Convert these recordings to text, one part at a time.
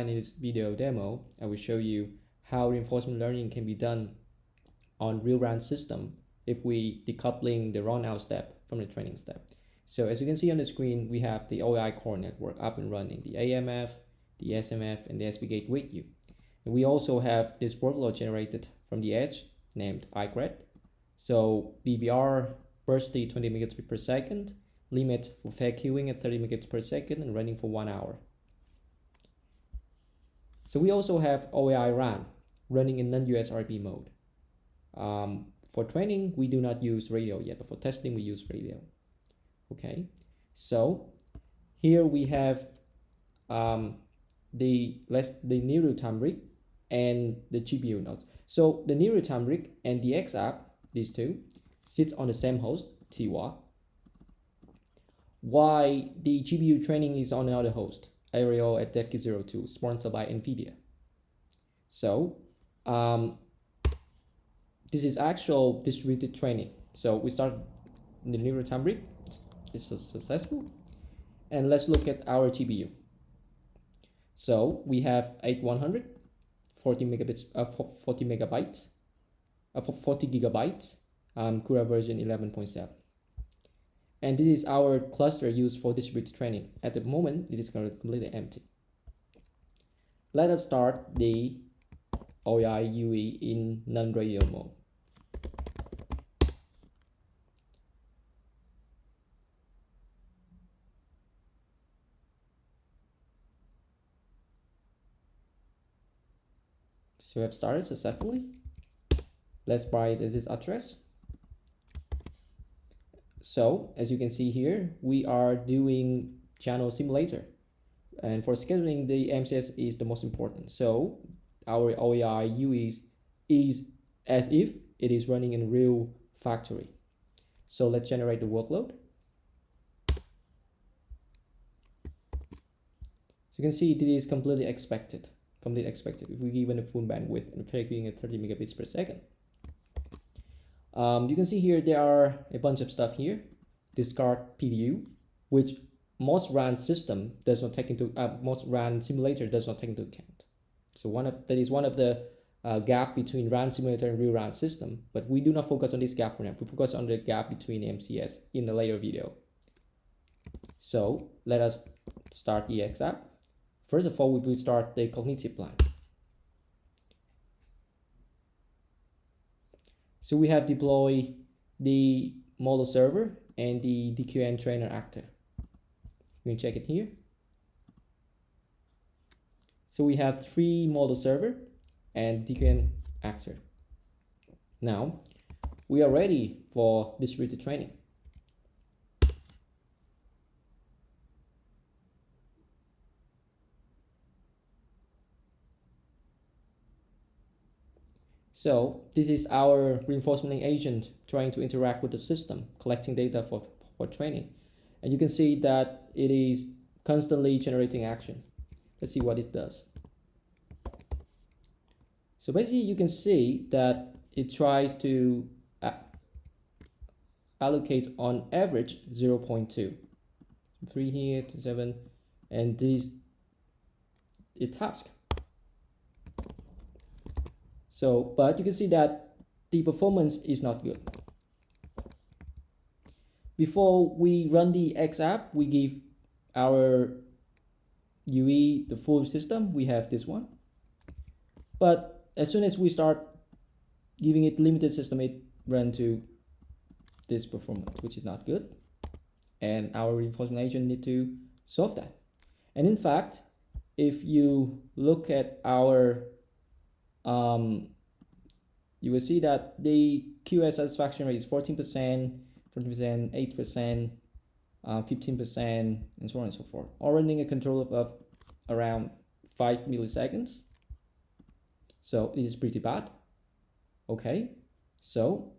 in this video demo, I will show you how reinforcement learning can be done on real RAN system if we decoupling the rollout step from the training step. So as you can see on the screen, we have the OAI core network up and running, the AMF, the SMF, and the SB gate with you. And we also have this workload generated from the edge named iGrad. So BBR burst speed 20 megabits per second, limit for fair queuing at 30 megabits per second, and running for 1 hour. So we also have OAI RAN running in non-USRP mode. For training, we do not use radio yet, but for testing, we use radio. Okay, so here we have the near real-time rig and the GPU nodes. So the near real-time rig and the X app, these two, sits on the same host, TWA. Why the GPU training is on another host, Aerial at DevKit02, sponsored by NVIDIA. So this is actual distributed training. So we start the near real-time rig. It's successful. And let's look at our GPU. So we have 8100, 40 gigabytes, CUDA version 11.7. And this is our cluster used for distributed training. At the moment, it is completely empty. Let us start the OAI UE in non-radio mode. So we have started successfully. Let's write this address. So as you can see here, we are doing channel simulator. And for scheduling, the MCS is the most important. So our OAI UE is as if it is running in a real factory. So let's generate the workload. So you can see this is completely expected. If we given a full bandwidth and fair queuing at 30 megabits per second. You can see here there are a bunch of stuff here. Discard PDU, which most RAN system does not take into most RAN simulator does not take into account. So that is one of the gap between RAN simulator and real RAN system. But we do not focus on this gap for now. We focus on the gap between MCS in the later video. So let us start the X app. First of all, we will start the cognitive plan. So we have deployed the model server and the DQN trainer actor. You can check it here. So we have 3 model server and DQN actor. Now we are ready for distributed training. So this is our reinforcement agent trying to interact with the system, collecting data for training. And you can see that it is constantly generating action. Let's see what it does. So basically you can see that it tries to allocate on average 0.2. 3 here to 7, and this is task. So, but you can see that the performance is not good. Before we run the X app, we give our UE the full system. We have this one. But as soon as we start giving it limited system, it runs to this performance, which is not good. And our reinforcement agent need to solve that. And in fact, if you look at our you will see that the QoS satisfaction rate is 14%, 40%, 8%, 15%, and so on and so forth. All running a controller of around 5 milliseconds. So it is pretty bad. Okay, so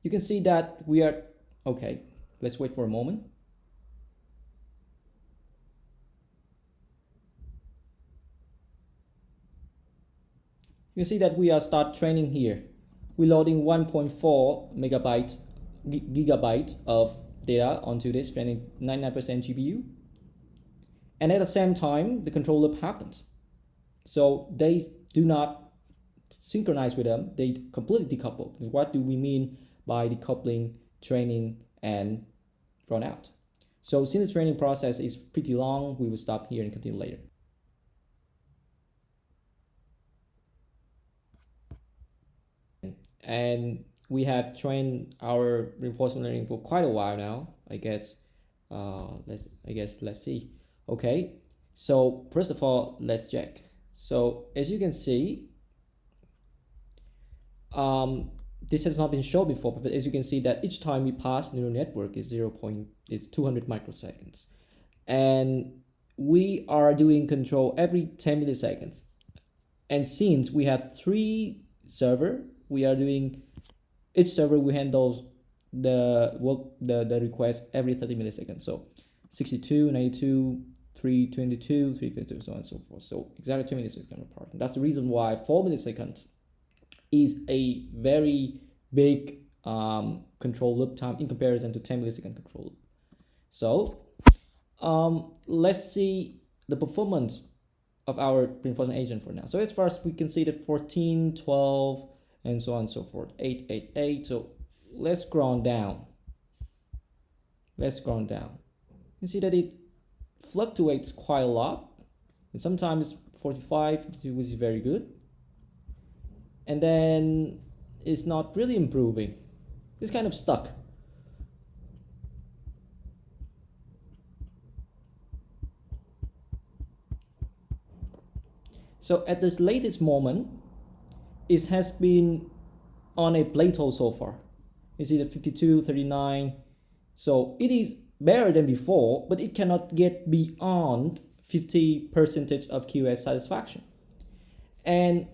you can see that we are okay. Let's wait for a moment. You can see that we are start training here. We're loading 1.4 gigabytes of data onto this, spending 99% GPU. And at the same time, the control loop happens. So they do not synchronize with them, they completely decouple. What do we mean by decoupling training and rollout? So since the training process is pretty long, we will stop here and continue later. And we have trained our reinforcement learning for quite a while now, I guess. Let's see. Okay, so first of all, let's check. So as you can see, this has not been shown before, but as you can see that each time we pass neural network is 200 microseconds, and we are doing control every 10 milliseconds. And since we have 3 server, we are doing each server will handle the request every 30 milliseconds. So 62, 92, 322, 352, so on and so forth. So exactly 2 milliseconds apart. And that's the reason why 4 milliseconds is a very big control loop time in comparison to 10 millisecond control loop. So let's see the performance of our reinforcement agent for now. So as far as we can see that 14, 12, and so on and so forth, 8, 8, 8. So let's scroll on down. Let's scroll on down. You can see that it fluctuates quite a lot. And sometimes it's 45, which is very good. And then it's not really improving. It's kind of stuck. So at this latest moment, it has been on a plateau so far. You see the 52, 39. So it is better than before, but it cannot get beyond 50% of QoS satisfaction. And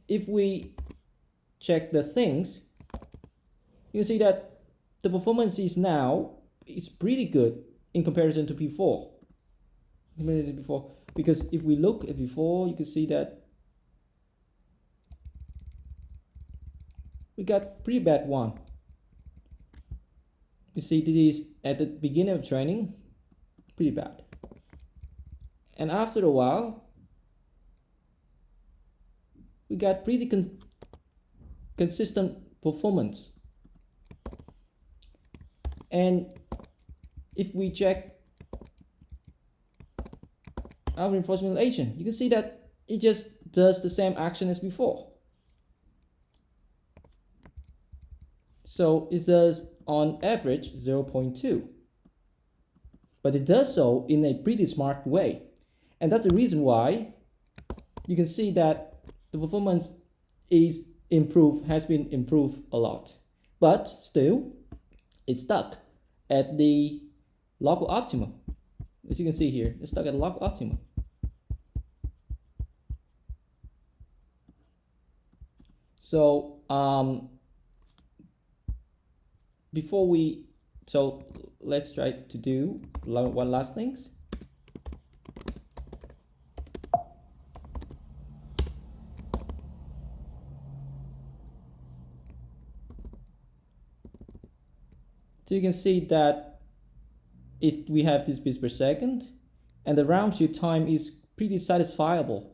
if we check the things, you see that the performance is now pretty good in comparison to before. Because if we look at before, you can see that we got pretty bad one. You see this is at the beginning of training, pretty bad. And after a while, we got pretty consistent performance. And if we check our reinforcement agent, you can see that it just does the same action as before. So it does on average 0.2, but it does so in a pretty smart way. And that's the reason why you can see that the performance is has been improved a lot, but still it's stuck at the local optimum. As you can see here, it's stuck at the local optimum. So let's try to do one last things. So you can see that we have this bits per second, and the round trip time is pretty satisfiable.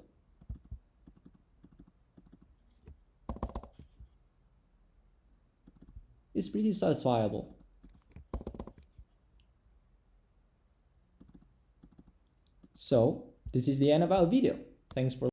It's pretty satisfiable. So this is the end of our video. Thanks for